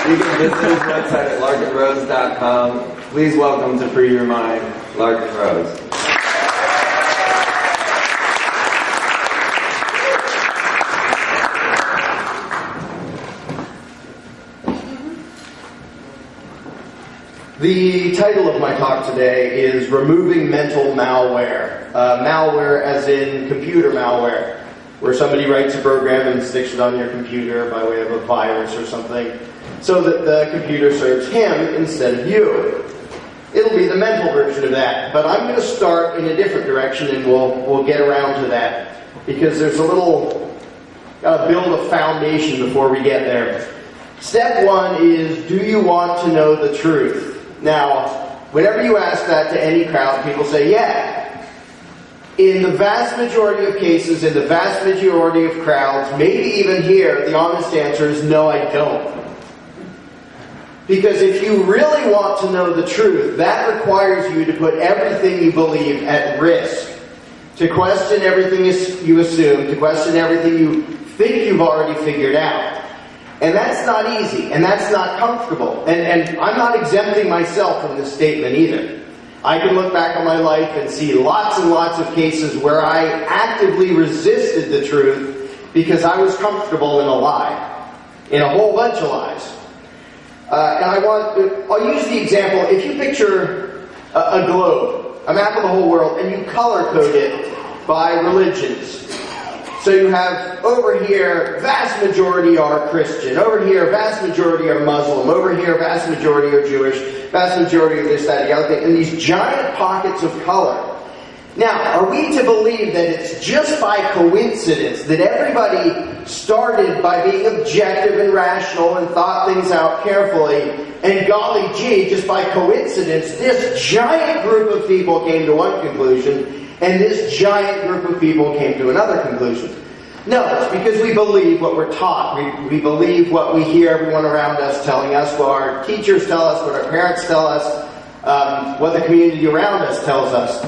You can visit his website at larkenrose.com. Please welcome to Free Your Mind, Larken Rose. The title of my talk today is Removing Mental Malware. Malware as in computer malware, where somebody writes a program and sticks it on your computer by way of a virus or something, so that the computer serves him instead of you. It'll be the mental version of that, but I'm going to start in a different direction and we'll get around to that, because there's gotta build a foundation before we get there. Step one is, do you want to know the truth? Now, whenever you ask that to any crowd, people say, yeah. In the vast majority of cases, in the vast majority of crowds, maybe even here, the honest answer is no, I don't. Because if you really want to know the truth, that requires you to put everything you believe at risk. To question everything you assume, to question everything you think you've already figured out. And that's not easy, and that's not comfortable. And I'm not exempting myself from this statement either. I can look back on my life and see lots and lots of cases where I actively resisted the truth because I was comfortable in a lie. In a whole bunch of lies. I'll use the example, if you picture a globe, a map of the whole world, and you color code it by religions. So you have, over here, vast majority are Christian. Over here, vast majority are Muslim. Over here, vast majority are Jewish. Vast majority of this, that, the other thing. And these giant pockets of color. Now, are we to believe that it's just by coincidence that everybody started by being objective and rational and thought things out carefully, and golly gee, just by coincidence, this giant group of people came to one conclusion, and this giant group of people came to another conclusion? No, it's because we believe what we're taught. We believe what we hear everyone around us telling us, what our teachers tell us, what our parents tell us, what the community around us tells us.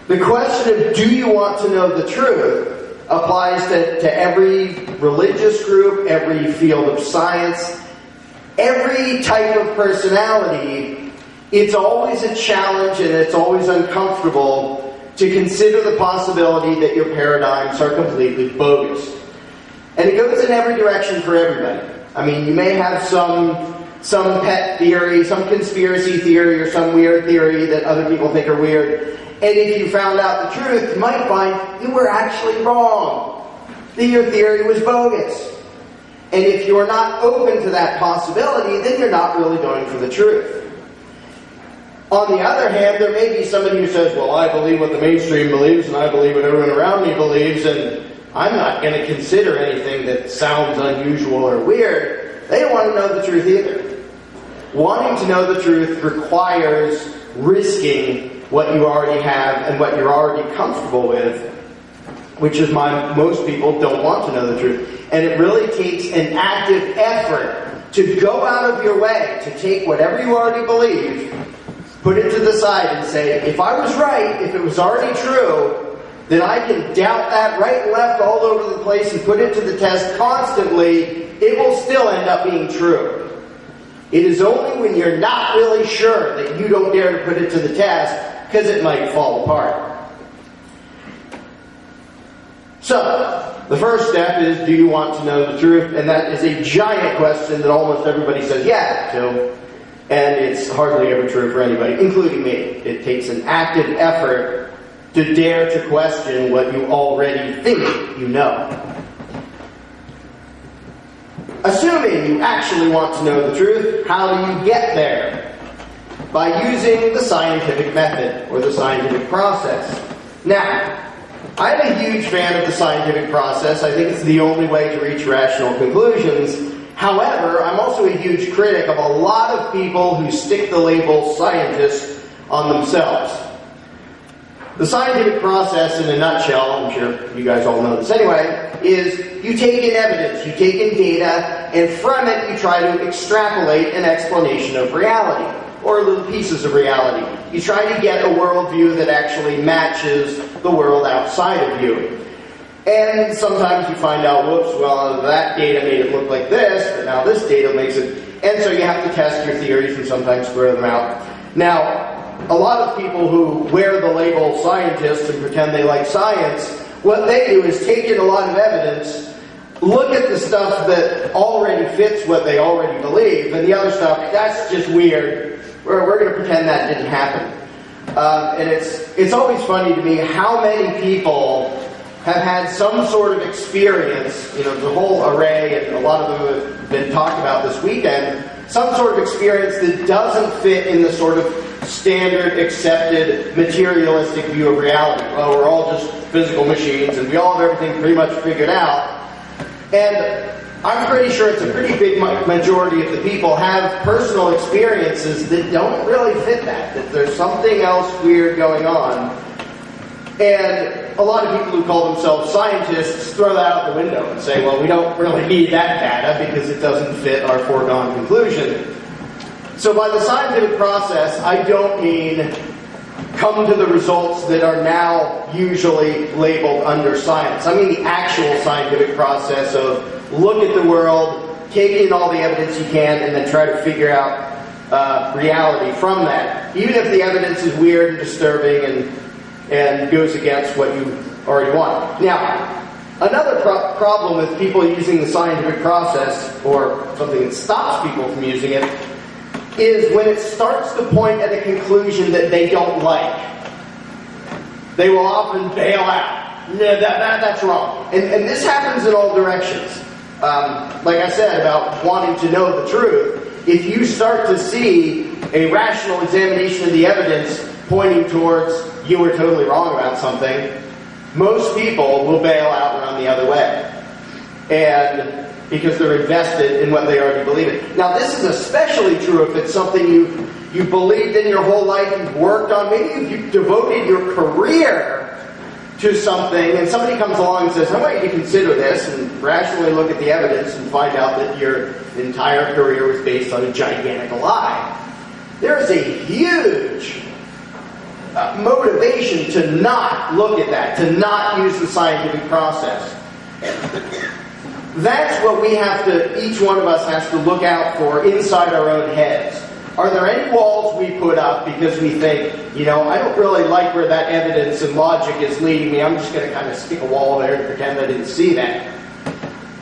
The question of do you want to know the truth applies to every religious group, every field of science, every type of personality. It's always a challenge and it's always uncomfortable to consider the possibility that your paradigms are completely bogus. And it goes in every direction for everybody. I mean, you may have some pet theory, some conspiracy theory, or some weird theory that other people think are weird. And if you found out the truth, you might find you were actually wrong. That your theory was bogus. And if you're not open to that possibility, then you're not really going for the truth. On the other hand, there may be somebody who says, well, I believe what the mainstream believes, and I believe what everyone around me believes, and I'm not going to consider anything that sounds unusual or weird. They don't want to know the truth either. Wanting to know the truth requires risking what you already have and what you're already comfortable with, which is why most people don't want to know the truth. And it really takes an active effort to go out of your way to take whatever you already believe, put it to the side and say, if I was right, if it was already true, then I can doubt that right and left all over the place and put it to the test constantly. It will still end up being true. It is only when you're not really sure that you don't dare to put it to the test, because it might fall apart. So, the first step is, do you want to know the truth? And that is a giant question that almost everybody says yeah to. And it's hardly ever true for anybody, including me. It takes an active effort to dare to question what you already think you know. Assuming you actually want to know the truth, how do you get there? By using the scientific method, or the scientific process. Now, I'm a huge fan of the scientific process. I think it's the only way to reach rational conclusions. However, I'm also a huge critic of a lot of people who stick the label scientist on themselves. The scientific process, in a nutshell, I'm sure you guys all know this anyway, is you take in evidence, you take in data, and from it you try to extrapolate an explanation of reality, or little pieces of reality. You try to get a worldview that actually matches the world outside of you. And sometimes you find out, whoops, well, that data made it look like this, but now this data makes it... And so you have to test your theories and sometimes throw them out. Now, a lot of people who wear the label scientists and pretend they like science, what they do is take in a lot of evidence, look at the stuff that already fits what they already believe, and the other stuff, that's just weird. We're going to pretend that didn't happen. And it's always funny to me how many people have had some sort of experience, you know, the whole array, and a lot of them have been talked about this weekend, some sort of experience that doesn't fit in the sort of standard, accepted, materialistic view of reality. Well, we're all just physical machines, and we all have everything pretty much figured out. And I'm pretty sure it's a pretty big majority of the people have personal experiences that don't really fit that there's something else weird going on. And a lot of people who call themselves scientists throw that out the window and say, well, we don't really need that data because it doesn't fit our foregone conclusion. So by the scientific process, I don't mean come to the results that are now usually labeled under science. I mean the actual scientific process of look at the world, take in all the evidence you can, and then try to figure out reality from that. Even if the evidence is weird and disturbing and goes against what you already want. Now, another problem with people using the scientific process, or something that stops people from using it, is when it starts to point at a conclusion that they don't like. They will often bail out. No, that's wrong. And this happens in all directions. Like I said about wanting to know the truth, if you start to see a rational examination of the evidence pointing towards you were totally wrong about something, most people will bail out and run the other way. And because they're invested in what they already believe in. Now, this is especially true if it's something you believed in your whole life, you've worked on, maybe you've devoted your career to something, and somebody comes along and says, I want you to consider this, and rationally look at the evidence and find out that your entire career was based on a gigantic lie. There is a huge motivation to not look at that, to not use the scientific process. That's what we have to, each one of us has to look out for inside our own heads. Are there any walls we put up because we think, you know, I don't really like where that evidence and logic is leading me, I'm just going to kind of stick a wall there and pretend I didn't see that.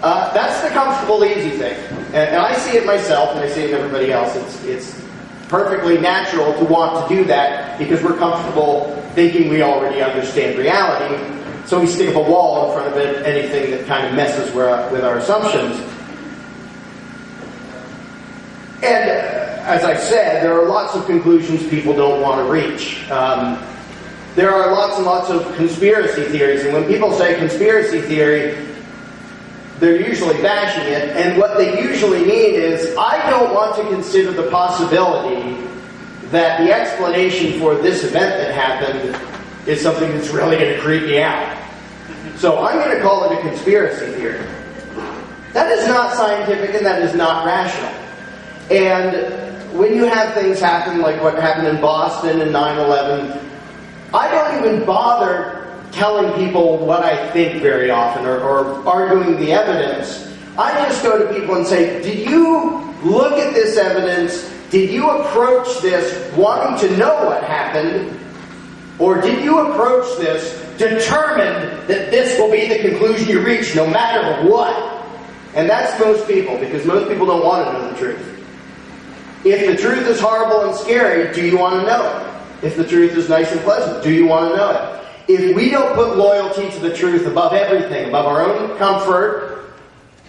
That's the comfortable, easy thing. And I see it myself, and I see it in everybody else. It's perfectly natural to want to do that because we're comfortable thinking we already understand reality. So we stick up a wall in front of it, anything that kind of messes with our assumptions. And as I said, there are lots of conclusions people don't want to reach. There are lots and lots of conspiracy theories, and when people say conspiracy theory, they're usually bashing it, and what they usually mean is, I don't want to consider the possibility that the explanation for this event that happened is something that's really going to creep me out. So I'm going to call it a conspiracy theory. That is not scientific and that is not rational. And when you have things happen like what happened in Boston and 9/11, I don't even bother telling people what I think very often or arguing the evidence. I just go to people and say, did you look at this evidence? Did you approach this wanting to know what happened? Or did you approach this determined that this will be the conclusion you reach no matter what? And that's most people, because most people don't want to know the truth. If the truth is horrible and scary, do you want to know it? If the truth is nice and pleasant, do you want to know it? If we don't put loyalty to the truth above everything, above our own comfort,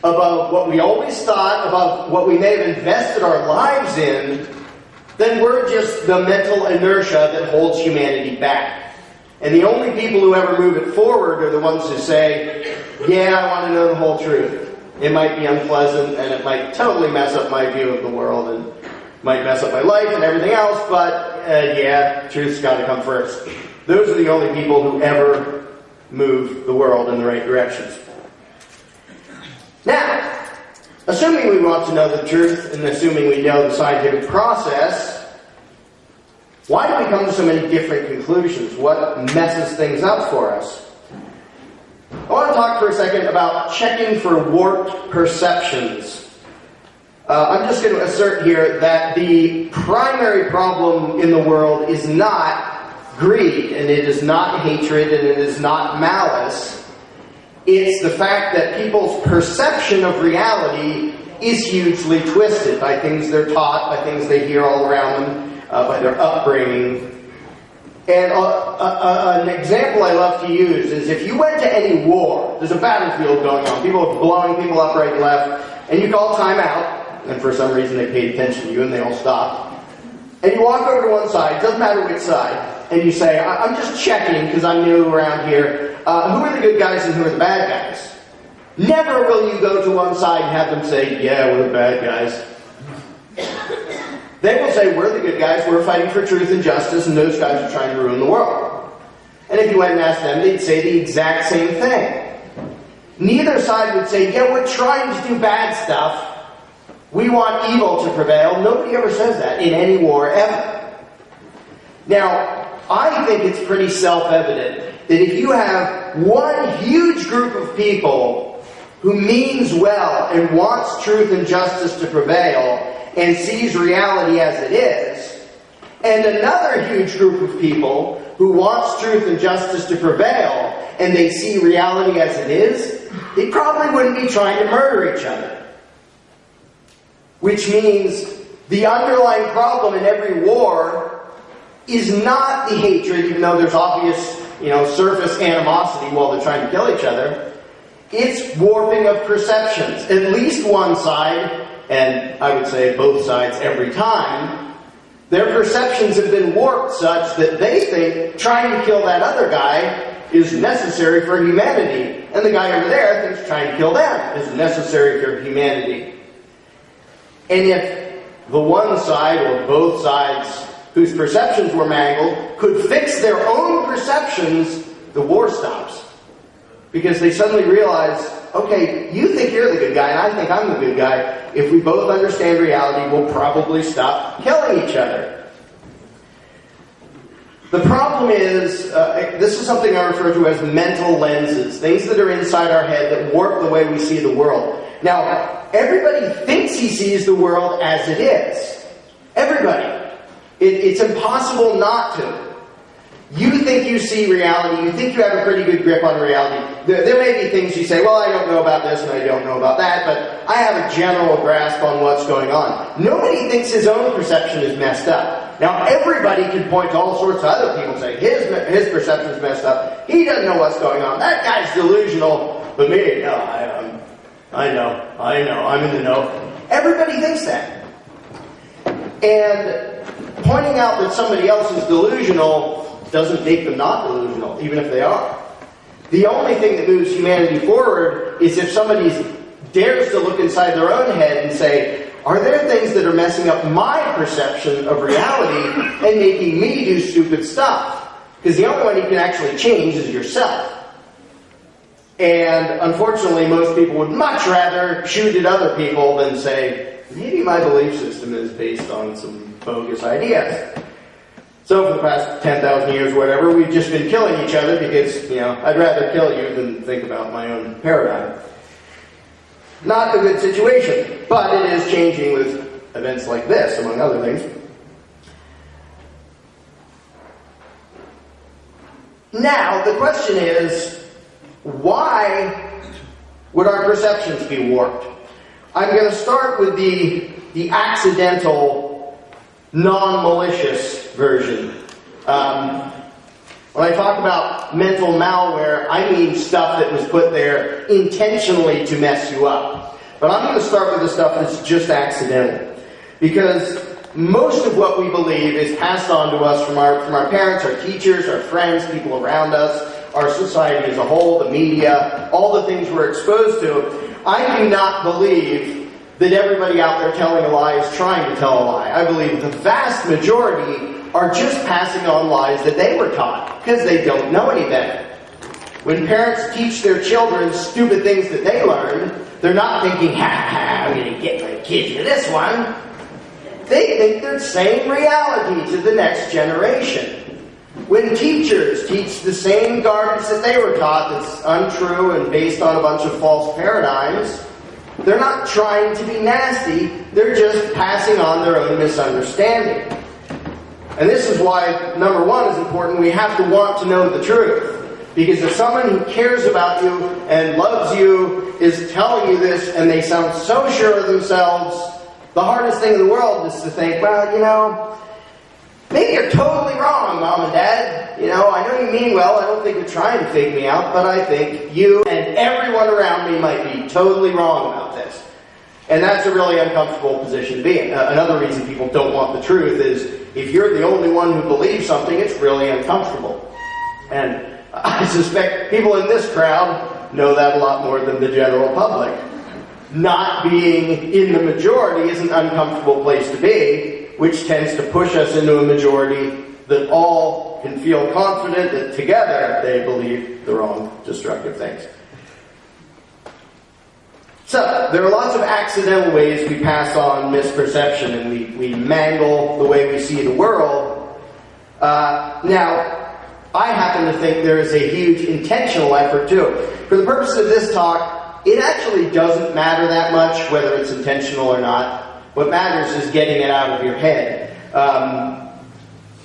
above what we always thought, above what we may have invested our lives in, then we're just the mental inertia that holds humanity back. And the only people who ever move it forward are the ones who say, yeah, I want to know the whole truth. It might be unpleasant, and it might totally mess up my view of the world, and might mess up my life and everything else, but yeah, truth's got to come first. Those are the only people who ever move the world in the right directions. Now, assuming we want to know the truth, and assuming we know the scientific process, why do we come to so many different conclusions? What messes things up for us? I want want to talk for a second about checking for warped perceptions. I'm just going to assert here that the primary problem in the world is not greed, and it is not hatred, and it is not malice. It's the fact that people's perception of reality is hugely twisted by things they're taught, by things they hear all around them, by their upbringing. And an example I love to use is if you went to any war, there's a battlefield going on, people are blowing people up right and left, and you call time out, and for some reason they paid attention to you and they all stopped. And you walk over to one side, doesn't matter which side, and you say, I'm just checking because I'm new around here, who are the good guys and who are the bad guys? Never will you go to one side and have them say, yeah, we're the bad guys. They will say, we're the good guys, we're fighting for truth and justice, and those guys are trying to ruin the world. And if you went and asked them, they'd say the exact same thing. Neither side would say, yeah, we're trying to do bad stuff. We want evil to prevail. Nobody ever says that in any war ever. Now, I think it's pretty self-evident that if you have one huge group of people who means well and wants truth and justice to prevail and sees reality as it is, and another huge group of people who wants truth and justice to prevail and they see reality as it is, they probably wouldn't be trying to murder each other. Which means the underlying problem in every war is not the hatred, even though there's obvious, surface animosity while they're trying to kill each other. It's warping of perceptions. At least one side, and I would say both sides every time, their perceptions have been warped such that they think trying to kill that other guy is necessary for humanity. And the guy over there thinks trying to kill them is necessary for humanity. And if the one side or both sides whose perceptions were mangled could fix their own perceptions, the war stops. Because they suddenly realize, okay, you think you're the good guy and I think I'm the good guy. If we both understand reality, we'll probably stop killing each other. The problem is, this is something I refer to as mental lenses, things that are inside our head that warp the way we see the world. Now, everybody thinks he sees the world as it is. Everybody. It's impossible not to. You think you see reality, you think you have a pretty good grip on reality. There may be things you say, well, I don't know about this and I don't know about that, but I have a general grasp on what's going on. Nobody thinks his own perception is messed up. Now, everybody can point to all sorts of other people and say, his perception is messed up. He doesn't know what's going on. That guy's delusional. But me, no, I know, I'm in the know. Everybody thinks that. And pointing out that somebody else is delusional doesn't make them not delusional, even if they are. The only thing that moves humanity forward is if somebody dares to look inside their own head and say, are there things that are messing up my perception of reality and making me do stupid stuff? Because the only one you can actually change is yourself. And unfortunately, most people would much rather shoot at other people than say, maybe my belief system is based on some bogus ideas. So for the past 10,000 years or whatever, we've just been killing each other because, I'd rather kill you than think about my own paradigm. Not a good situation, but it is changing with events like this, among other things. Now, the question is, why would our perceptions be warped? I'm going to start with the accidental, non-malicious version. When I talk about mental malware, I mean stuff that was put there intentionally to mess you up. But I'm going to start with the stuff that's just accidental. Because most of what we believe is passed on to us from our parents, our teachers, our friends, people around us, our society as a whole, the media, all the things we're exposed to. I do not believe that everybody out there telling a lie is trying to tell a lie. I believe the vast majority are just passing on lies that they were taught because they don't know any better. When parents teach their children stupid things that they learned, they're not thinking, I'm going to get my kid for this one. They think they're saying reality to the next generation. When teachers teach the same garbage that they were taught that's untrue and based on a bunch of false paradigms, they're not trying to be nasty, they're just passing on their own misunderstanding. And this is why, number one, is important. We have to want to know the truth. Because if someone who cares about you and loves you is telling you this and they sound so sure of themselves, the hardest thing in the world is to think, well, you know, maybe you're totally wrong, Mom and Dad. You know, I know you mean well. I don't think you're trying to fake me out, but I think you and everyone around me might be totally wrong about this. And that's a really uncomfortable position to be in. Another reason people don't want the truth is if you're the only one who believes something, it's really uncomfortable. And I suspect people in this crowd know that a lot more than the general public. Not being in the majority is an uncomfortable place to be, which tends to push us into a majority that all can feel confident that together they believe the wrong destructive things. So, there are lots of accidental ways we pass on misperception and we mangle the way we see the world. Now, I happen to think there is a huge intentional effort too. For the purpose of this talk, it actually doesn't matter that much whether it's intentional or not. What matters is getting it out of your head.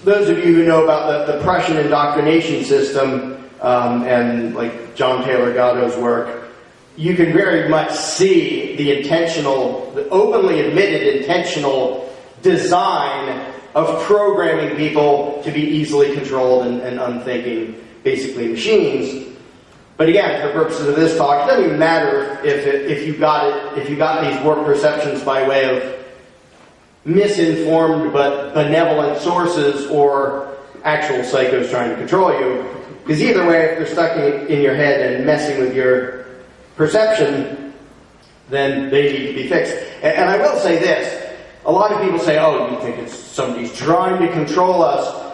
Those of you who know about the Prussian indoctrination system and like John Taylor Gatto's work, you can very much see the openly admitted intentional design of programming people to be easily controlled and unthinking, basically machines. But again, for purposes of this talk, it doesn't even matter if you got these warped perceptions by way of misinformed but benevolent sources or actual psychos trying to control you. Because either way, if they're stuck in your head and messing with your perception, then they need to be fixed. And I will say this. A lot of people say, oh, you think it's somebody's trying to control us.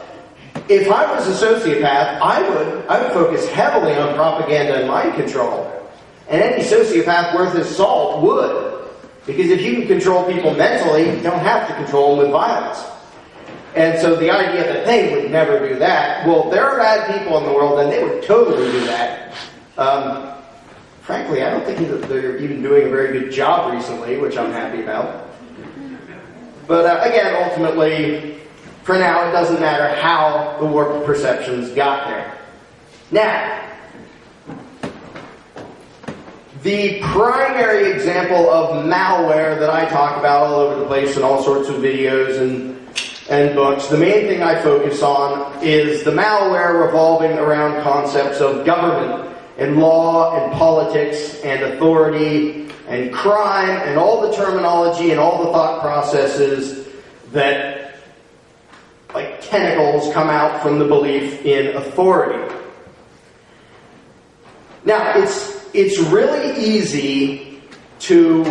If I was a sociopath, I would focus heavily on propaganda and mind control. And any sociopath worth his salt would. Because if you can control people mentally, you don't have to control them with violence. And so the idea that they would never do that, well, there are bad people in the world and they would totally do that. Frankly, I don't think they're even doing a very good job recently, which I'm happy about. But again, ultimately, for now, it doesn't matter how the warped perceptions got there. Now, the primary example of malware that I talk about all over the place in all sorts of videos and books, the main thing I focus on is the malware revolving around concepts of government and law and politics and authority and crime and all the terminology and all the thought processes that, like tentacles, come out from the belief in authority. Now, it's really easy to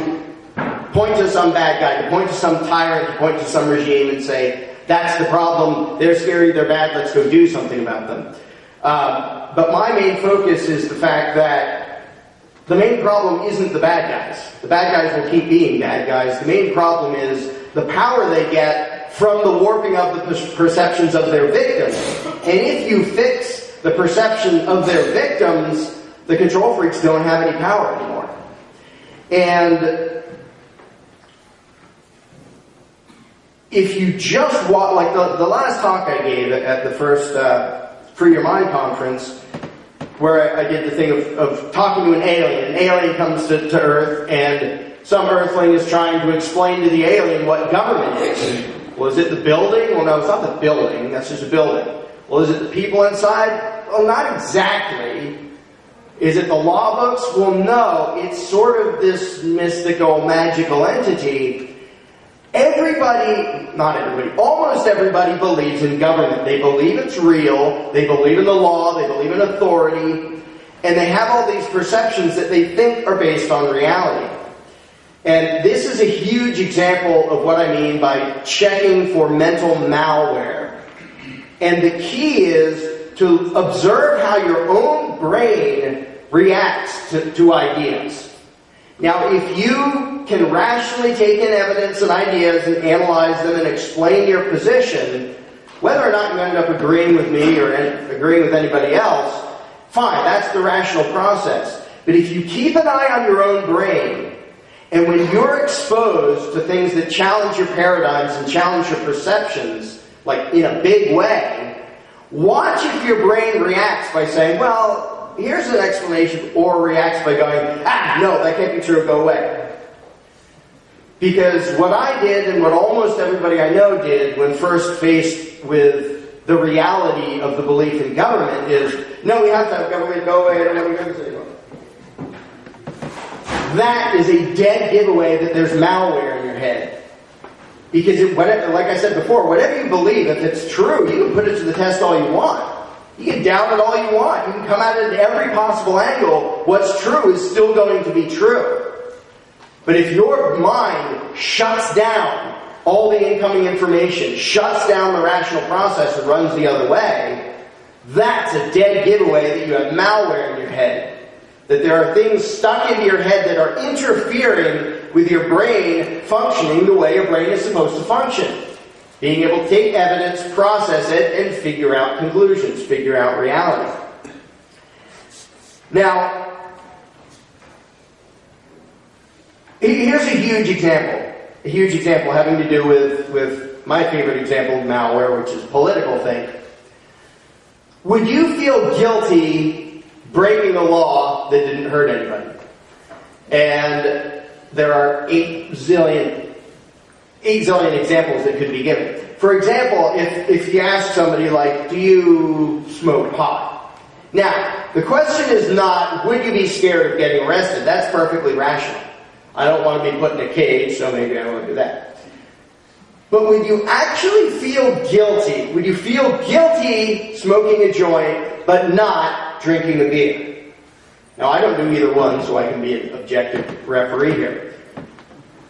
point to some bad guy, to point to some tyrant, to point to some regime and say, that's the problem, they're scary, they're bad, let's go do something about them. But my main focus is the fact that the main problem isn't the bad guys. The bad guys will keep being bad guys. The main problem is the power they get from the warping of the perceptions of their victims. And if you fix the perception of their victims, the control freaks don't have any power anymore. And if you just watch, like the last talk I gave at the first Free Your Mind conference, where I did the thing of talking to an alien. An alien comes to Earth, and some Earthling is trying to explain to the alien what government is. Well, is it the building? Well, no, it's not the building. That's just a building. Well, is it the people inside? Well, not exactly. Is it the law books? Well, no. It's sort of this mystical, magical entity. Everybody, not everybody, almost everybody believes in government. They believe it's real, they believe in the law, they believe in authority, and they have all these perceptions that they think are based on reality. And this is a huge example of what I mean by checking for mental malware. And the key is to observe how your own brain reacts to ideas. Now, if you can rationally take in evidence and ideas and analyze them and explain your position, Whether or not you end up agreeing with me or agreeing with anybody else, fine, that's the rational process. But if you keep an eye on your own brain, and when you're exposed to things that challenge your paradigms and challenge your perceptions, like in a big way, watch if your brain reacts by saying, well, here's an explanation, or reacts by going, no, that can't be true, go away. Because what I did, and what almost everybody I know did when first faced with the reality of the belief in government is, no, we have to have government, go away, I don't have government anymore. That is a dead giveaway that there's malware in your head. Because, like I said before, whatever you believe, if it's true, you can put it to the test all you want. You can doubt it all you want. You can come at it at every possible angle. What's true is still going to be true. But if your mind shuts down all the incoming information, shuts down the rational process and runs the other way, that's a dead giveaway that you have malware in your head. That there are things stuck into your head that are interfering with your brain functioning the way your brain is supposed to function. Being able to take evidence, process it, and figure out conclusions, figure out reality. Now, here's a huge example having to do with my favorite example of malware, which is political think. Would you feel guilty breaking a law that didn't hurt anybody? And there are 8 zillion examples that could be given. For example, if you ask somebody like, do you smoke pot? Now, the question is not, would you be scared of getting arrested? That's perfectly rational. I don't want to be put in a cage, so maybe I won't do that. But would you actually feel guilty? Would you feel guilty smoking a joint, but not drinking a beer? Now, I don't do either one, so I can be an objective referee here.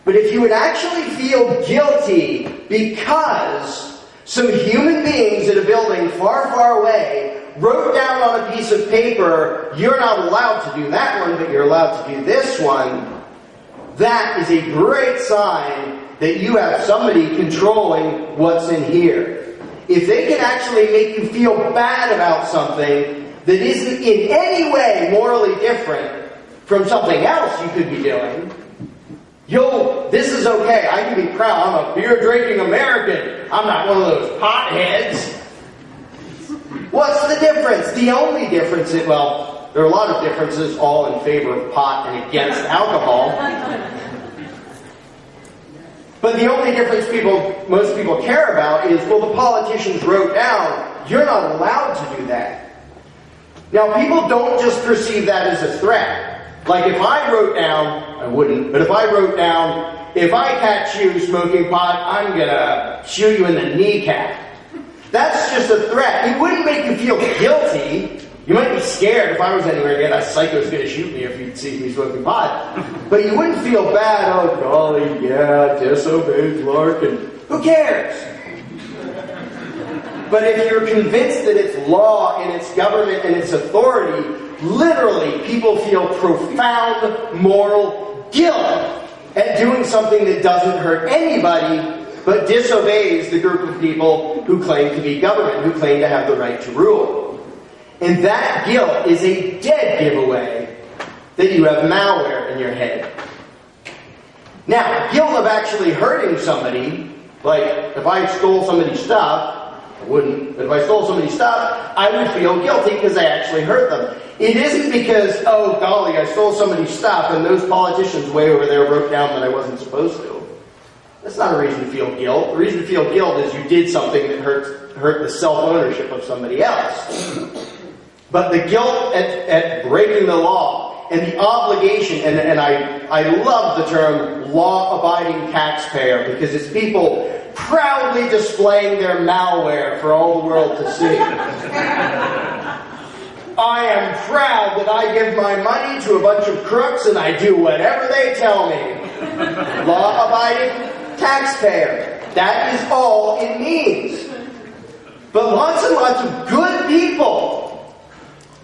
But if you would actually feel guilty because some human beings in a building far, far away wrote down on a piece of paper, you're not allowed to do that one, but you're allowed to do this one, that is a great sign that you have somebody controlling what's in here. If they can actually make you feel bad about something that isn't in any way morally different from something else you could be doing, this is okay. I can be proud. I'm a beer-drinking American. I'm not one of those potheads. What's the difference? The only difference is, well, there are a lot of differences, all in favor of pot and against alcohol. But the only difference most people care about is, well, the politicians wrote down, you're not allowed to do that. Now, people don't just perceive that as a threat. Like if I wrote down, I wouldn't, but if I wrote down, if I catch you smoking pot, I'm going to shoot you in the kneecap. That's just a threat. It wouldn't make you feel guilty. You might be scared if I was anywhere near that psycho's going to shoot me if he'd see me smoking pot. But you wouldn't feel bad, oh golly, yeah, disobeyed Larken. Who cares? But if you're convinced that it's law and it's government and it's authority, literally people feel profound moral guilt at doing something that doesn't hurt anybody but disobeys the group of people who claim to be government, who claim to have the right to rule. And that guilt is a dead giveaway that you have malware in your head. Now, guilt of actually hurting somebody, like if I stole somebody's stuff, I wouldn't, but if I stole somebody's stuff, I would feel guilty because I actually hurt them. It isn't because, oh golly, I stole somebody's stuff and those politicians way over there wrote down that I wasn't supposed to. That's not a reason to feel guilt. The reason to feel guilt is you did something that hurt the self-ownership of somebody else. But the guilt at breaking the law and the obligation, and I love the term law-abiding taxpayer because it's people proudly displaying their malware for all the world to see. I am proud that I give my money to a bunch of crooks and I do whatever they tell me. Law-abiding taxpayer. That is all it means. But lots and lots of good people,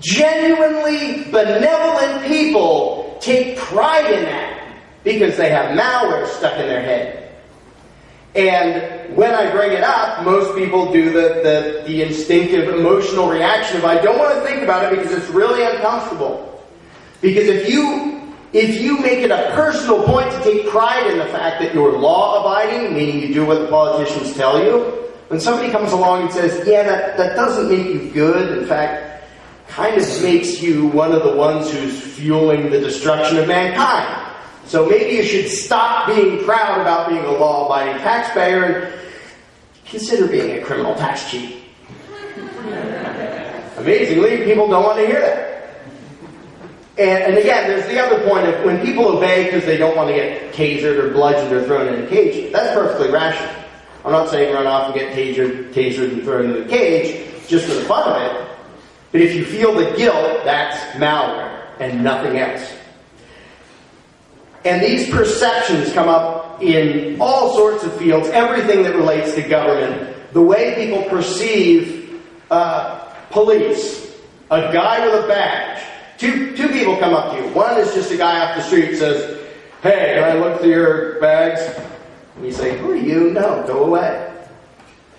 genuinely benevolent people, take pride in that because they have malware stuck in their head. And when I bring it up, most people do the instinctive emotional reaction of, I don't want to think about it because it's really uncomfortable. Because if you make it a personal point to take pride in the fact that you're law-abiding, meaning you do what the politicians tell you, when somebody comes along and says, yeah, that doesn't make you good, in fact, kind of makes you one of the ones who's fueling the destruction of mankind. So maybe you should stop being proud about being a law-abiding taxpayer and consider being a criminal tax cheat. Amazingly, people don't want to hear that. And again, there's the other point of when people obey because they don't want to get tasered or bludgeoned or thrown in a cage, that's perfectly rational. I'm not saying run off and get tasered and thrown in a cage just for the fun of it. But if you feel the guilt, that's malware and nothing else. And these perceptions come up in all sorts of fields, everything that relates to government. The way people perceive police, a guy with a badge. Two people come up to you. One is just a guy off the street who says, hey, can I look through your bags? And you say, who are you? No, go away.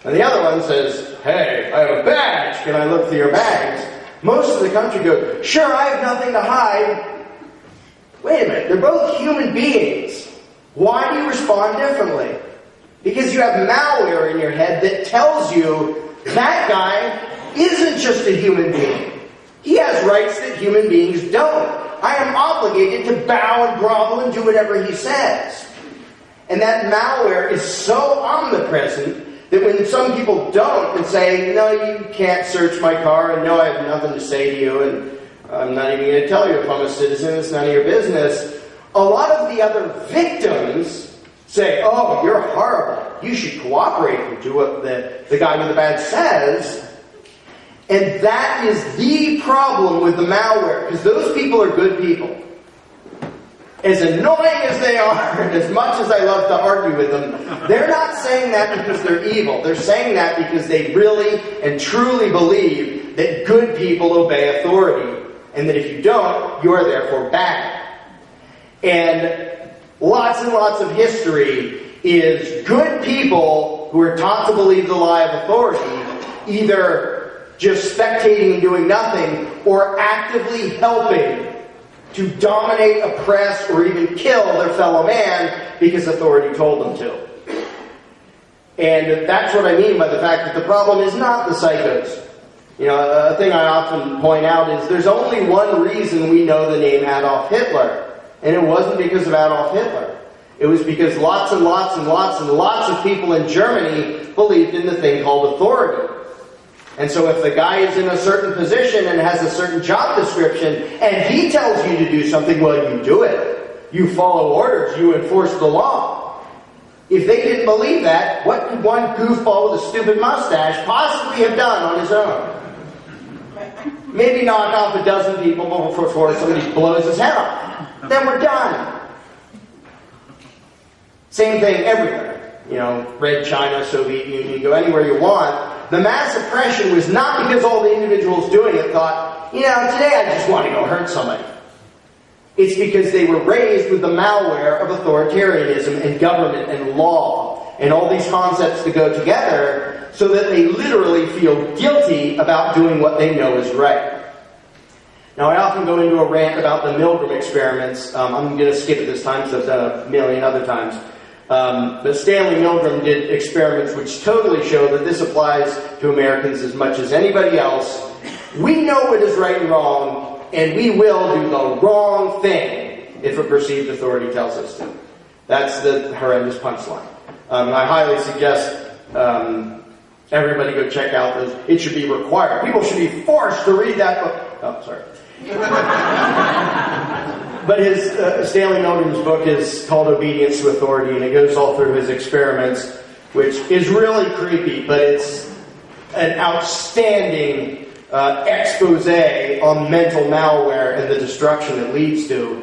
And the other one says, hey, I have a badge. Can I look through your bags? Most of the country goes, sure, I have nothing to hide. Wait a minute, they're both human beings. Why do you respond differently? Because you have malware in your head that tells you that guy isn't just a human being. He has rights that human beings don't. I am obligated to bow and grovel and do whatever he says. And that malware is so omnipresent that when some people don't and say, no, you can't search my car, and no, I have nothing to say to you, and I'm not even going to tell you if I'm a citizen, it's none of your business. A lot of the other victims say, oh, you're horrible. You should cooperate and do what the guy with the badge says. And that is the problem with the malware, because those people are good people. As annoying as they are, and as much as I love to argue with them, they're not saying that because they're evil. They're saying that because they really and truly believe that good people obey authority, and that if you don't, you are therefore bad. And lots of history is good people who are taught to believe the lie of authority, either just spectating and doing nothing, or actively helping to dominate, oppress, or even kill their fellow man because authority told them to. And that's what I mean by the fact that the problem is not the psychos. You know, a thing I often point out is there's only one reason we know the name Adolf Hitler. And it wasn't because of Adolf Hitler. It was because lots of people in Germany believed in the thing called authority. And so if the guy is in a certain position and has a certain job description, and he tells you to do something, well, you do it. You follow orders. You enforce the law. If they didn't believe that, what could one goofball with a stupid mustache possibly have done on his own? Maybe knock off a dozen people before somebody blows his head off. Then we're done. Same thing everywhere. You know, Red China, Soviet Union, go anywhere you want. The mass oppression was not because all the individuals doing it thought, you know, today I just want to go hurt somebody. It's because they were raised with the malware of authoritarianism and government and law and all these concepts that go together so that they literally feel guilty about doing what they know is right. Now, I often go into a rant about the Milgram experiments. I'm going to skip it this time because I've done a million other times. But Stanley Milgram did experiments which totally show that this applies to Americans as much as anybody else. We know what is right and wrong, and we will do the wrong thing if a perceived authority tells us to. That's the horrendous punchline. I highly suggest everybody go check out those. It should be required. People should be forced to read that book. Oh, sorry. But Stanley Milgram's book is called Obedience to Authority, and it goes all through his experiments, which is really creepy, but it's an outstanding expose on mental malware and the destruction it leads to,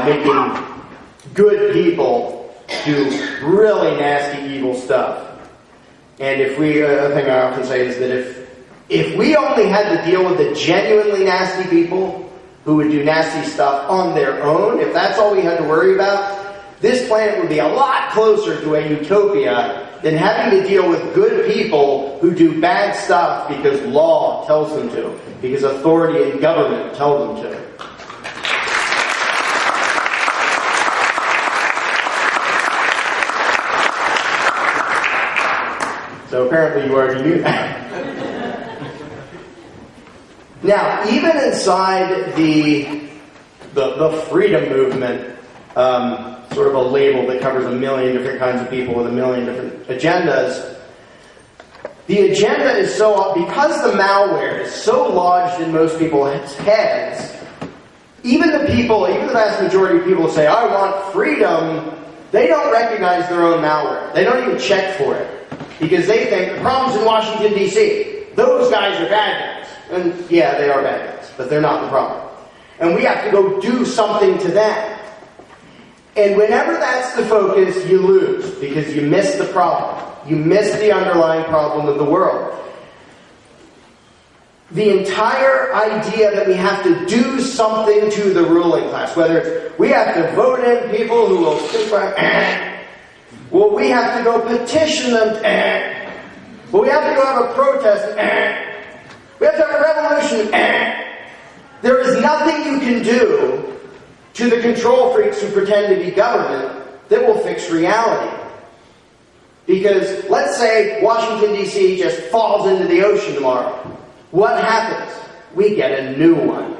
making good people do really nasty, evil stuff. And if we, a thing I often say is that if we only had to deal with the genuinely nasty people who would do nasty stuff on their own, if that's all we had to worry about, this planet would be a lot closer to a utopia than having to deal with good people who do bad stuff because law tells them to, because authority and government tell them to. So apparently you already knew that. Now, even inside the freedom movement, sort of a label that covers a million different kinds of people with a million different agendas, the agenda is because the malware is so lodged in most people's heads, even the vast majority of people who say, I want freedom, they don't recognize their own malware. They don't even check for it. Because they think the problem's in Washington, D.C. Those guys are bad guys. And yeah, they are bad guys, but they're not the problem. And we have to go do something to them. And whenever that's the focus, you lose, because you miss the problem. You miss the underlying problem of the world. The entire idea that we have to do something to the ruling class, whether it's we have to vote in people who will stick by, well, we have to go petition them, well, we have to go have a protest, we have to have a revolution, There is nothing you can do to the control freaks who pretend to be government that will fix reality. Because let's say Washington, D.C. just falls into the ocean tomorrow. What happens? We get a new one.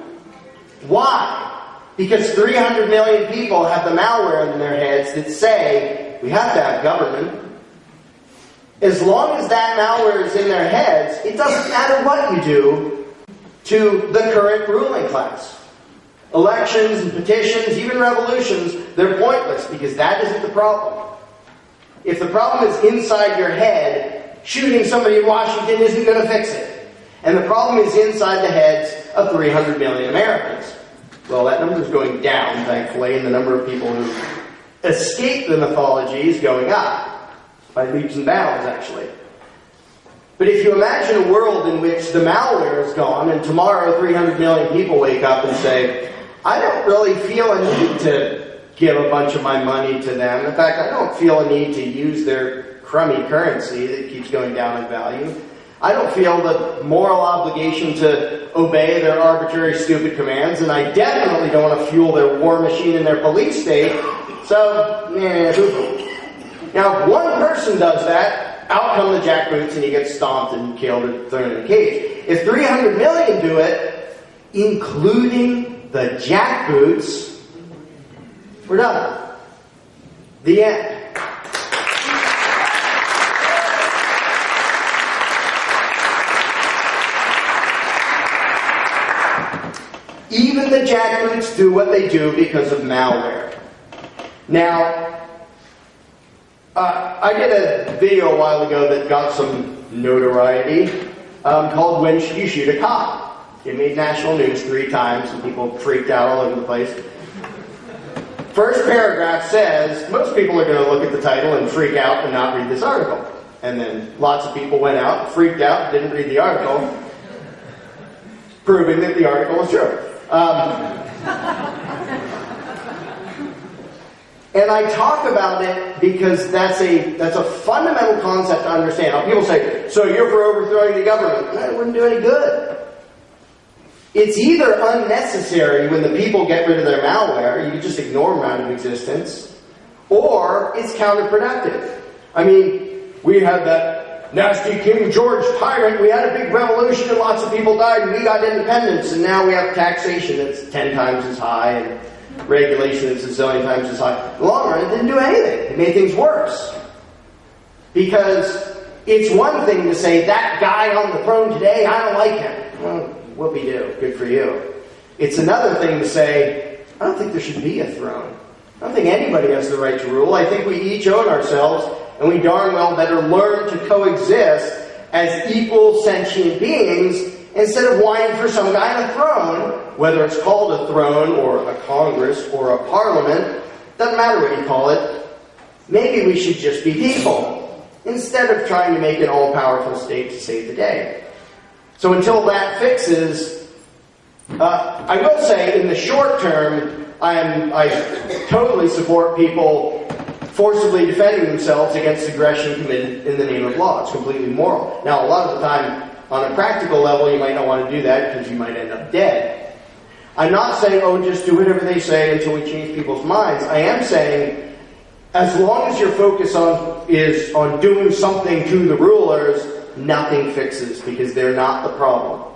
Why? Because 300 million people have the malware in their heads that say, we have to have government. As long as that malware is in their heads, it doesn't matter what you do to the current ruling class. Elections and petitions, even revolutions, they're pointless because that isn't the problem. If the problem is inside your head, shooting somebody in Washington isn't going to fix it. And the problem is inside the heads of 300 million Americans. Well, that number is going down, thankfully, and the number of people who escape the mythology is going up by leaps and bounds, actually. But if you imagine a world in which the malware is gone and tomorrow 300 million people wake up and say, I don't really feel a need to give a bunch of my money to them. In fact, I don't feel a need to use their crummy currency that keeps going down in value. I don't feel the moral obligation to obey their arbitrary, stupid commands, and I definitely don't want to fuel their war machine and their police state. So, now, if one person does that, out come the jackboots and he gets stomped and killed and thrown in a cage. If 300 million do it, including the jackboots, we're done. The end. Even the jackboots do what they do because of malware. Now, I did a video a while ago that got some notoriety called When Should You Shoot a Cop? It made national news 3 times and people freaked out all over the place. First paragraph says, most people are going to look at the title and freak out and not read this article. And then lots of people went out, freaked out, didn't read the article, proving that the article was true. And I talk about it because that's a fundamental concept to understand. Now, people say, so you're for overthrowing the government. That wouldn't do any good. It's either unnecessary when the people get rid of their malware, you can just ignore them out of existence, or it's counterproductive. I mean, we had that nasty King George tyrant, we had a big revolution and lots of people died and we got independence, and now we have taxation that's 10 times as high and regulation that's a zillion times as high. In the long run, it didn't do anything. It made things worse. Because it's one thing to say, that guy on the throne today, I don't like him. Well, whoopee-doo, good for you. It's another thing to say, I don't think there should be a throne. I don't think anybody has the right to rule. I think we each own ourselves, and we darn well better learn to coexist as equal sentient beings instead of whining for some guy on a throne, whether it's called a throne or a Congress or a parliament, doesn't matter what you call it. Maybe we should just be people, instead of trying to make an all-powerful state to save the day. So until that fixes, I will say in the short term, I totally support people forcibly defending themselves against aggression committed in the name of law. It's completely moral. Now, a lot of the time, on a practical level, you might not want to do that because you might end up dead. I'm not saying, oh, just do whatever they say until we change people's minds. I am saying, as long as your focus is on doing something to the rulers, nothing fixes because they're not the problem.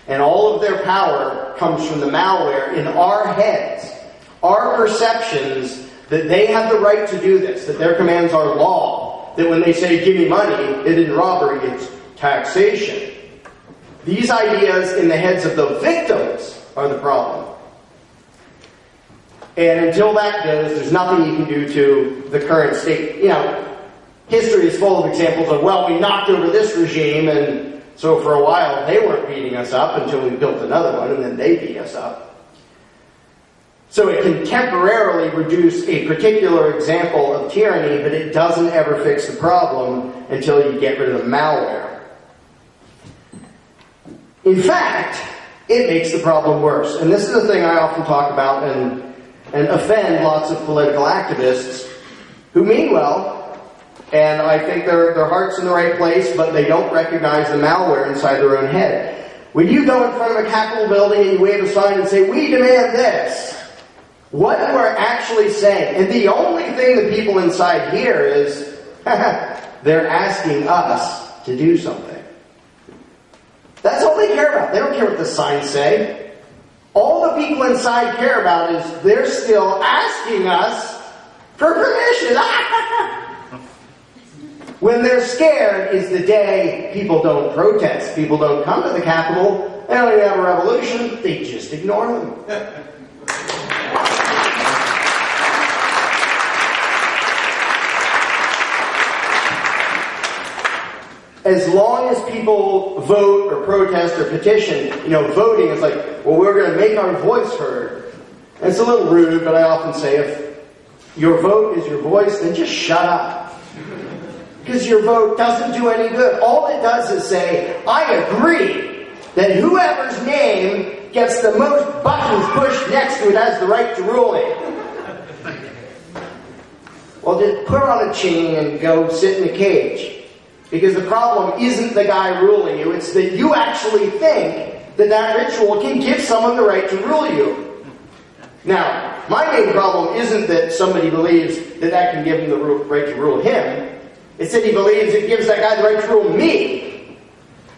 And all of their power comes from the malware in our heads, our perceptions that they have the right to do this, that their commands are law, that when they say give me money, it isn't robbery, it's taxation. These ideas in the heads of the victims are the problem. And until that goes, there's nothing you can do to the current state. You know, history is full of examples of, well, we knocked over this regime, and so for a while they weren't beating us up until we built another one, and then they beat us up. So it can temporarily reduce a particular example of tyranny, but it doesn't ever fix the problem until you get rid of the malware. In fact, it makes the problem worse. And this is the thing I often talk about and offend lots of political activists who mean well, and I think their heart's in the right place, but they don't recognize the malware inside their own head. When you go in front of a Capitol building and you wave a sign and say, we demand this, what you are actually saying, and the only thing that people inside hear is, they're asking us to do something. That's all they care about. They don't care what the signs say. All the people inside care about is they're still asking us for permission. When they're scared is the day people don't protest. People don't come to the Capitol. They don't even have a revolution. They just ignore them. As long as people vote or protest or petition, voting is like, well, we're going to make our voice heard. And it's a little rude, but I often say, if your vote is your voice, then just shut up. Because your vote doesn't do any good. All it does is say, I agree that whoever's name gets the most buttons pushed next to it has the right to rule it. Well, just put on a chain and go sit in a cage. Because the problem isn't the guy ruling you, it's that you actually think that that ritual can give someone the right to rule you. Now, my main problem isn't that somebody believes that that can give him the right to rule him. It's that he believes it gives that guy the right to rule me.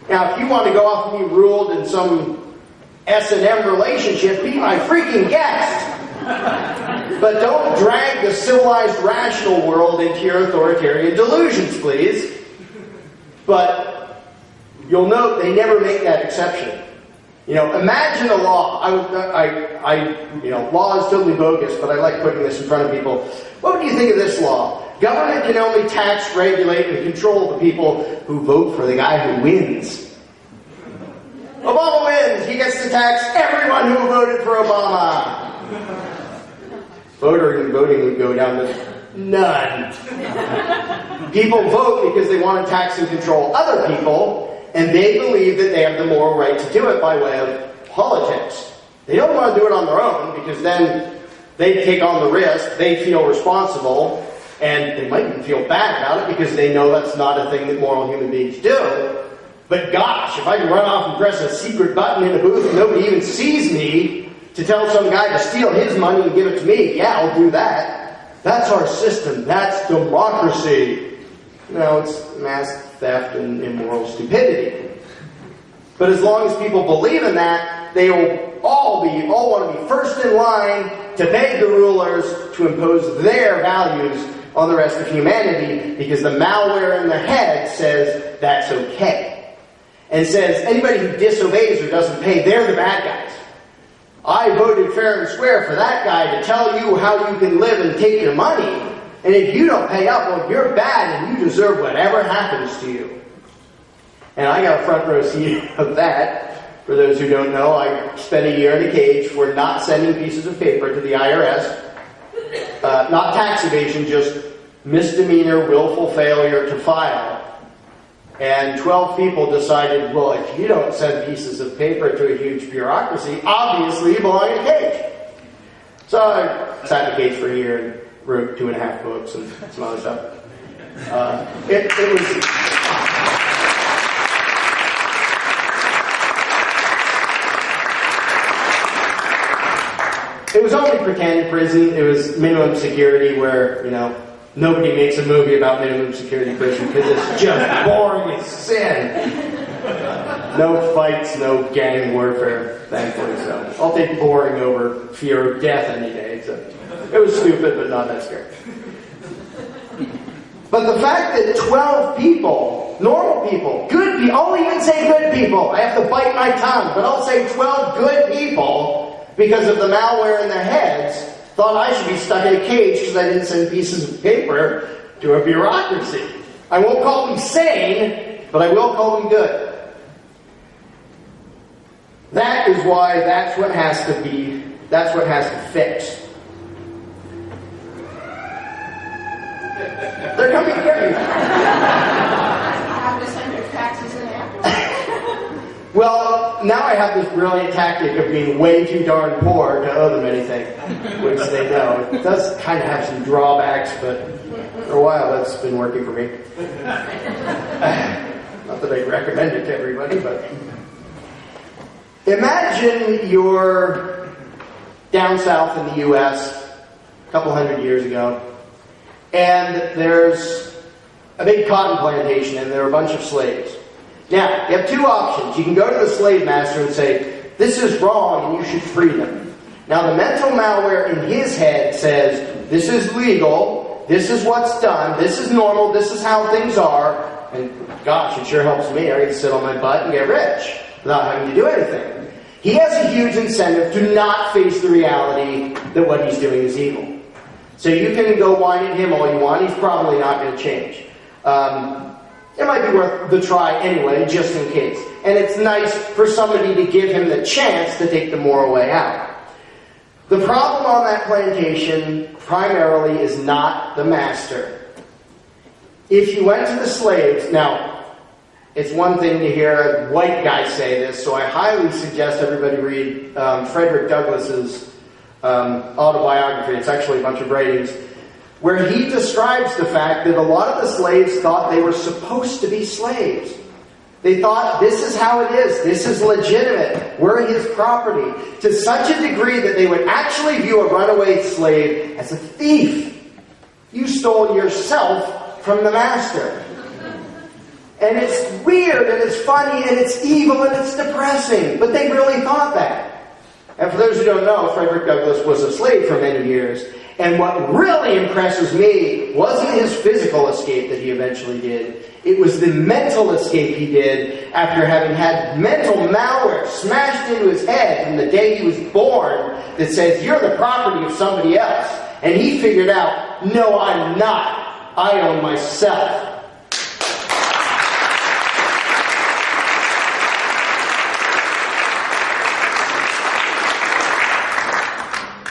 Now, if you want to go off and be ruled in some S&M relationship, be my freaking guest. But don't drag the civilized, rational world into your authoritarian delusions, please. But you'll note they never make that exception. Imagine a law. Law is totally bogus, but I like putting this in front of people. What would you think of this law? Government can only tax, regulate, and control the people who vote for the guy who wins. Obama wins. He gets to tax everyone who voted for Obama. Voting would go down to none. People vote because they want to tax and control other people, and they believe that they have the moral right to do it by way of politics. They don't want to do it on their own, because then they take on the risk, they feel responsible, and they might even feel bad about it because they know that's not a thing that moral human beings do. But gosh, if I can run off and press a secret button in a booth and nobody even sees me to tell some guy to steal his money and give it to me, yeah, I'll do that. That's our system. That's democracy. It's mass theft and immoral stupidity. But as long as people believe in that, they will all want to be first in line to beg the rulers to impose their values on the rest of humanity, because the malware in their head says that's okay. And says anybody who disobeys or doesn't pay, they're the bad guys. I voted fair and square for that guy to tell you how you can live and take your money. And if you don't pay up, well, you're bad and you deserve whatever happens to you. And I got a front row seat of that. For those who don't know, I spent a year in a cage for not sending pieces of paper to the IRS. Not tax evasion, just misdemeanor, willful failure to file. And 12 people decided, well, if you don't send pieces of paper to a huge bureaucracy, obviously you belong in a cage. So I sat in a cage for a year, wrote 2.5 books and some other stuff. It was... It was only pretend prison. It was minimum security where, nobody makes a movie about minimum security prison because it's just boring as sin. No fights, no gang warfare, thankfully, so I'll take boring over fear of death any day. So it was stupid, but not that scary. But the fact that 12 people, normal people, good people, I'll even say good people, I have to bite my tongue, but I'll say 12 good people, because of the malware in their heads, thought I should be stuck in a cage because I didn't send pieces of paper to a bureaucracy. I won't call them sane, but I will call them good. That is why that's what has to fix. They're coming to get me. Have to send your taxes in after. Well, now I have this brilliant tactic of being way too darn poor to owe them anything, which they know. It does kind of have some drawbacks, but for a while that's been working for me. Not that I recommend it to everybody, but... Imagine you're down south in the U.S. a couple 100 years ago, and there's a big cotton plantation, and there are a bunch of slaves. Now, you have two options. You can go to the slave master and say, this is wrong and you should free them. Now, the mental malware in his head says, this is legal, this is what's done, this is normal, this is how things are, and gosh, it sure helps me. I get to sit on my butt and get rich without having to do anything. He has a huge incentive to not face the reality that what he's doing is evil. So you can go whine at him all you want, he's probably not going to change. It might be worth the try anyway, just in case. And it's nice for somebody to give him the chance to take the moral way out. The problem on that plantation primarily is not the master. If you went to the slaves, now, it's one thing to hear a white guy say this, so I highly suggest everybody read Frederick Douglass's autobiography. It's actually a bunch of writings, where he describes the fact that a lot of the slaves thought they were supposed to be slaves. They thought, this is how it is, this is legitimate, we're his property, to such a degree that they would actually view a runaway slave as a thief. You stole yourself from the master. And it's weird, and it's funny, and it's evil, and it's depressing, but they really thought that. And for those who don't know, Frederick Douglass was a slave for many years. And what really impresses me wasn't his physical escape that he eventually did. It was the mental escape he did after having had mental malware smashed into his head from the day he was born that says, you're the property of somebody else. And he figured out, no, I'm not. I own myself.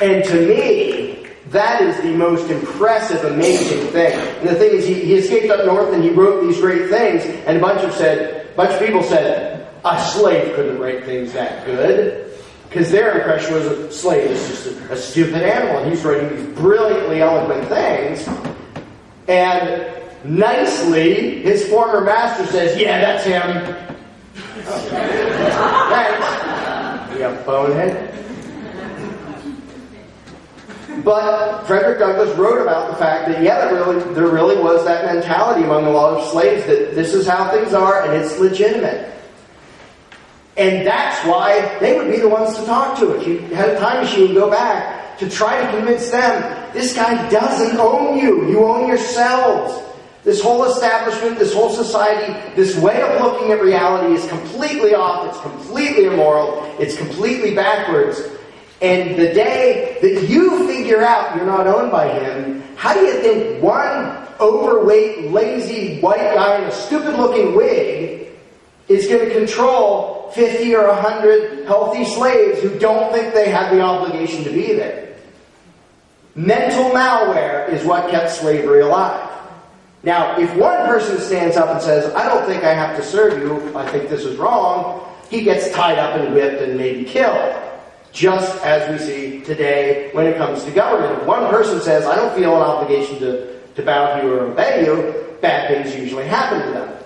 And to me, that is the most impressive, amazing thing. And the thing is, he escaped up north and he wrote these great things, and a bunch of people said, a slave couldn't write things that good. Because their impression was a slave is just a stupid animal, and he's writing these brilliantly eloquent things. And nicely, his former master says, yeah, that's him. Oh. Thanks. You got bonehead. But Frederick Douglass wrote about the fact that, yeah, there really was that mentality among a lot of slaves that this is how things are and it's legitimate. And that's why they would be the ones to talk to. If you had a time machine and go back to try to convince them, this guy doesn't own you. You own yourselves. This whole establishment, this whole society, this way of looking at reality is completely off. It's completely immoral. It's completely backwards. And the day that you figure out you're not owned by him, how do you think one overweight, lazy white guy in a stupid-looking wig is going to control 50 or 100 healthy slaves who don't think they have the obligation to be there? Mental malware is what kept slavery alive. Now, if one person stands up and says, I don't think I have to serve you, I think this is wrong, he gets tied up and whipped and maybe killed. just as we see today when it comes to government. If one person says, I don't feel an obligation to bow to you or obey you, bad things usually happen to them.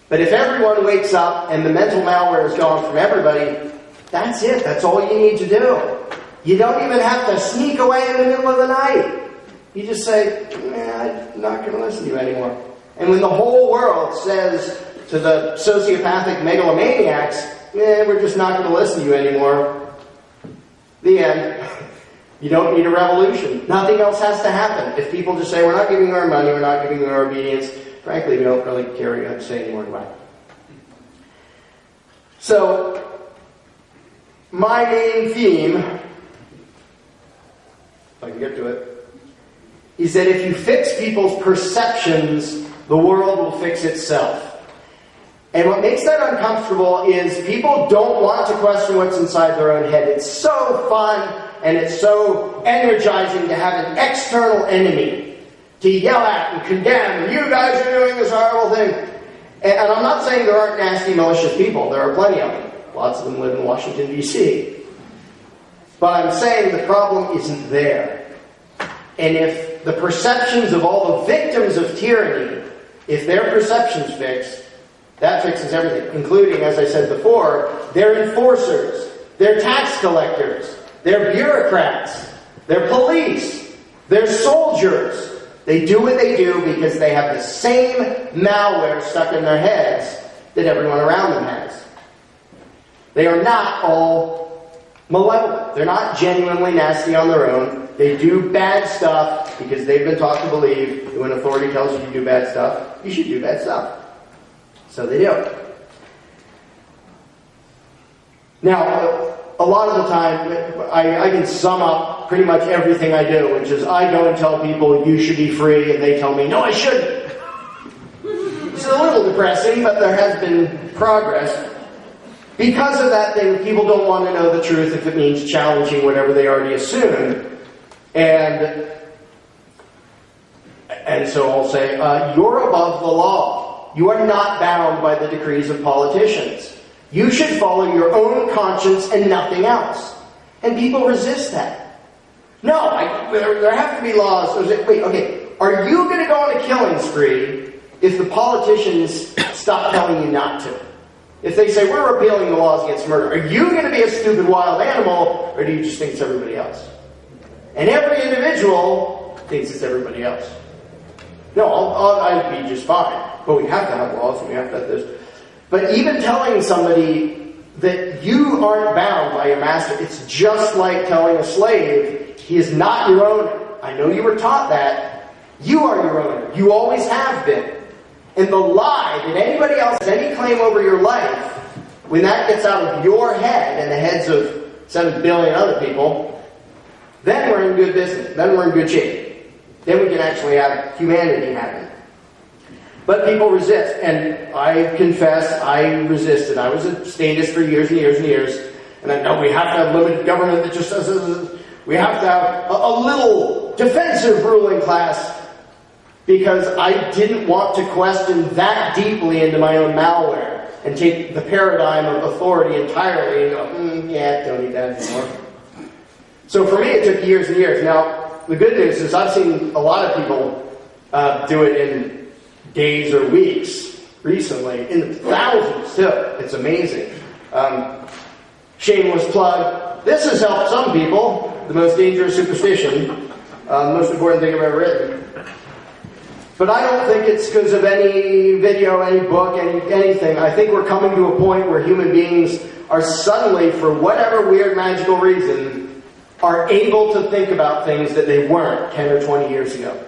But if everyone wakes up and the mental malware is gone from everybody, that's it. That's all you need to do. You don't even have to sneak away in the middle of the night. You just say, I'm not going to listen to you anymore. And when the whole world says to the sociopathic megalomaniacs, we're just not going to listen to you anymore, the end. You don't need a revolution. Nothing else has to happen. If people just say, we're not giving you our money, we're not giving you our obedience, frankly, we don't really care what you have to say anymore, do I? So, my main theme, if I can get to it, is that if you fix people's perceptions, the world will fix itself. And what makes that uncomfortable is people don't want to question what's inside their own head. It's so fun and it's so energizing to have an external enemy to yell at and condemn, and you guys are doing this horrible thing. And I'm not saying there aren't nasty, malicious people. There are plenty of them. Lots of them live in Washington, D.C. But I'm saying the problem isn't there. And if the perceptions of all the victims of tyranny, if their perceptions fixed, that fixes everything, including, as I said before, their enforcers, their tax collectors, their bureaucrats, their police, their soldiers. They do what they do because they have the same malware stuck in their heads that everyone around them has. They are not all malevolent. They're not genuinely nasty on their own. They do bad stuff because they've been taught to believe that when authority tells you to do bad stuff, you should do bad stuff. So they do. Now, a lot of the time, I can sum up pretty much everything I do, which is I go and tell people, you should be free, and they tell me, no, I shouldn't. It's a little depressing, but there has been progress. Because of that thing, people don't want to know the truth if it means challenging whatever they already assume. And so I'll say, you're above the law. You are not bound by the decrees of politicians. You should follow your own conscience and nothing else. And people resist that. No, there have to be laws. Wait, okay, are you going to go on a killing spree if the politicians stop telling you not to? If they say, we're repealing the laws against murder, are you going to be a stupid wild animal, or do you just think it's everybody else? And every individual thinks it's everybody else. No, I'd be just fine. But we have to have laws, and we have to have this. But even telling somebody that you aren't bound by your master, it's just like telling a slave, he is not your owner. I know you were taught that. You are your owner. You always have been. And the lie that anybody else has any claim over your life, when that gets out of your head and the heads of 7 billion other people, then we're in good business. Then we're in good shape. Then we can actually have humanity happen. But people resist, and I confess I resisted. I was a statist for years and years and years, and I know we have to have limited government that just does. We have to have a little defensive ruling class, because I didn't want to question that deeply into my own malware and take the paradigm of authority entirely and go, yeah, don't need that anymore. So for me, it took years and years. Now, the good news is I've seen a lot of people do it in days or weeks recently, in the thousands too. It's amazing. Shameless plug. This has helped some people. The most dangerous superstition. The most important thing I've ever written. But I don't think it's because of any video, any book, anything. I think we're coming to a point where human beings are suddenly, for whatever weird magical reason, are able to think about things that they weren't 10 or 20 years ago.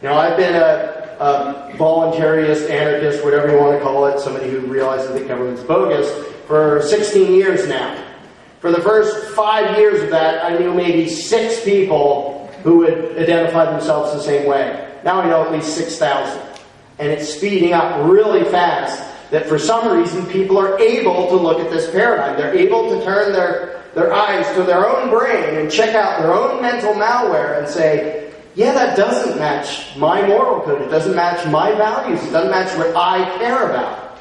Now, I've been a voluntarist, anarchist, whatever you want to call it, somebody who realizes that government's bogus, for 16 years now. For the first 5 years of that, I knew maybe 6 people who would identify themselves the same way. Now I know at least 6,000. And it's speeding up really fast that for some reason people are able to look at this paradigm. They're able to turn their eyes to their own brain and check out their own mental malware and say, yeah, that doesn't match my moral code. It doesn't match my values. It doesn't match what I care about.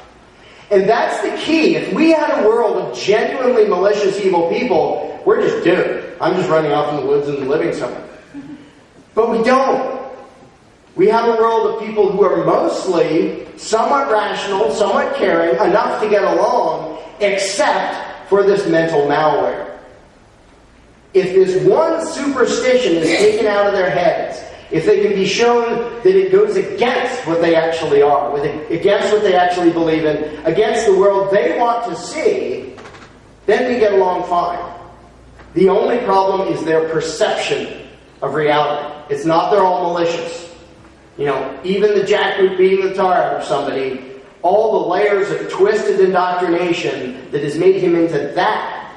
And that's the key. If we had a world of genuinely malicious, evil people we're just doomed. I'm just running off in the woods and living somewhere. But we don't. We have a world of people who are mostly somewhat rational, somewhat caring, enough to get along, except for this mental malware. If this one superstition is taken out of their heads, if they can be shown that it goes against what they actually are, against what they actually believe in, against the world they want to see, then we get along fine. The only problem is their perception of reality. It's not they're all malicious. You know, even the jackboot beating the tar out of somebody, all the layers of twisted indoctrination that has made him into that.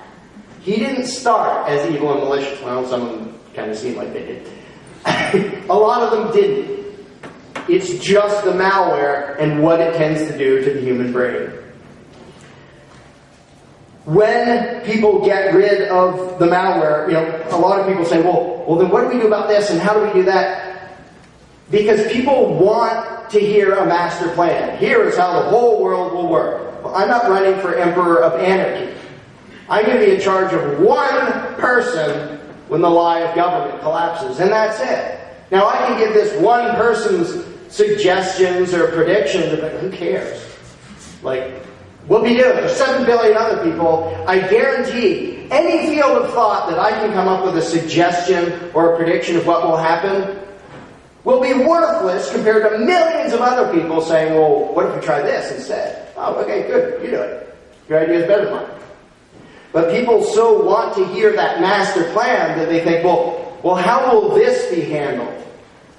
He didn't start as evil and malicious. Well, some of them kind of seem like they did. A lot of them didn't. It's just the malware and what it tends to do to the human brain. When people get rid of the malware, you know, a lot of people say, well, then what do we do about this and how do we do that? Because people want to hear a master plan. Here is how the whole world will work. Well, I'm not running for Emperor of Anarchy. I'm going to be in charge of one person when the lie of government collapses, and that's it. Now, I can give this one person's suggestions or predictions, but who cares? Like, we'll be doing it. There's 7 billion other people. I guarantee any field of thought that I can come up with a suggestion or a prediction of what will happen will be worthless compared to millions of other people saying, well, what if we try this instead? Oh, okay, good, you do it. Your idea is better than mine. But people so want to hear that master plan that they think, well, how will this be handled?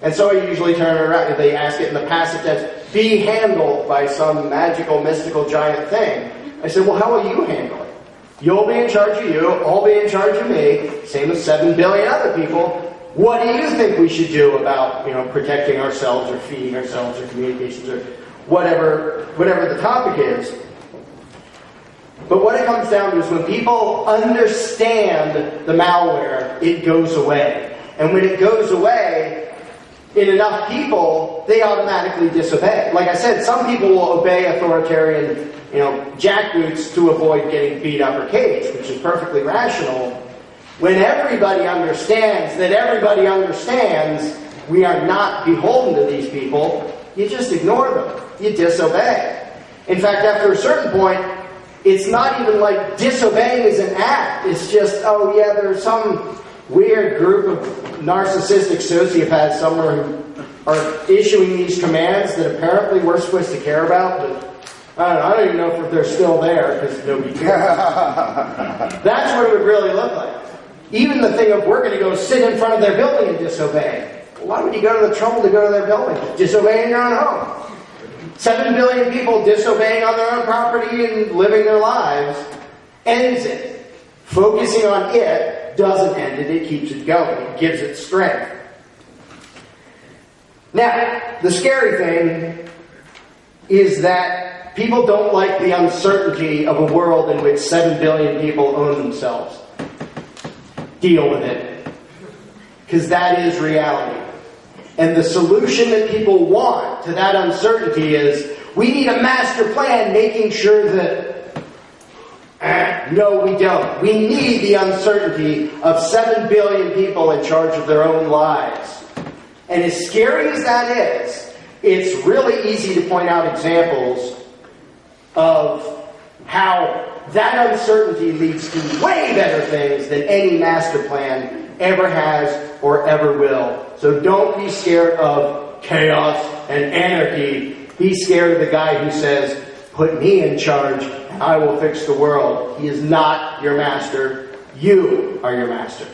And so I usually turn it around. They ask it in the passive tense, be handled by some magical, mystical, giant thing. I say, well, how will you handle it? You'll be in charge of you, I'll be in charge of me, same as 7 billion other people. What do you think we should do about, you know, protecting ourselves or feeding ourselves or communications or whatever the topic is? But what it comes down to is when people understand the malware, it goes away. And when it goes away, in enough people, they automatically disobey. Like I said, some people will obey authoritarian, you know, jackboots to avoid getting beat up or caged, which is perfectly rational. When everybody understands that everybody understands we are not beholden to these people, you just ignore them. You disobey. In fact, after a certain point, it's not even like disobeying is an act. It's just, oh yeah, there's some weird group of narcissistic sociopaths somewhere who are issuing these commands that apparently we're supposed to care about, but I don't even know if they're still there because nobody cares. That's what it would really look like. Even the thing of we're going to go sit in front of their building and disobey. Why would you go to the trouble to go to their building? Disobey in your own home. 7 billion people disobeying on their own property and living their lives ends it. Focusing on it doesn't end it, it keeps it going. It gives it strength. Now, the scary thing is that people don't like the uncertainty of a world in which 7 billion people own themselves. Deal with it. Because that is reality. And the solution that people want to that uncertainty is, we need a master plan making sure that, no we don't. We need the uncertainty of 7 billion people in charge of their own lives. And as scary as that is, it's really easy to point out examples of how that uncertainty leads to way better things than any master plan ever has or ever will. So don't be scared of chaos and anarchy. Be scared of the guy who says, put me in charge and I will fix the world. He is not your master. You are your master.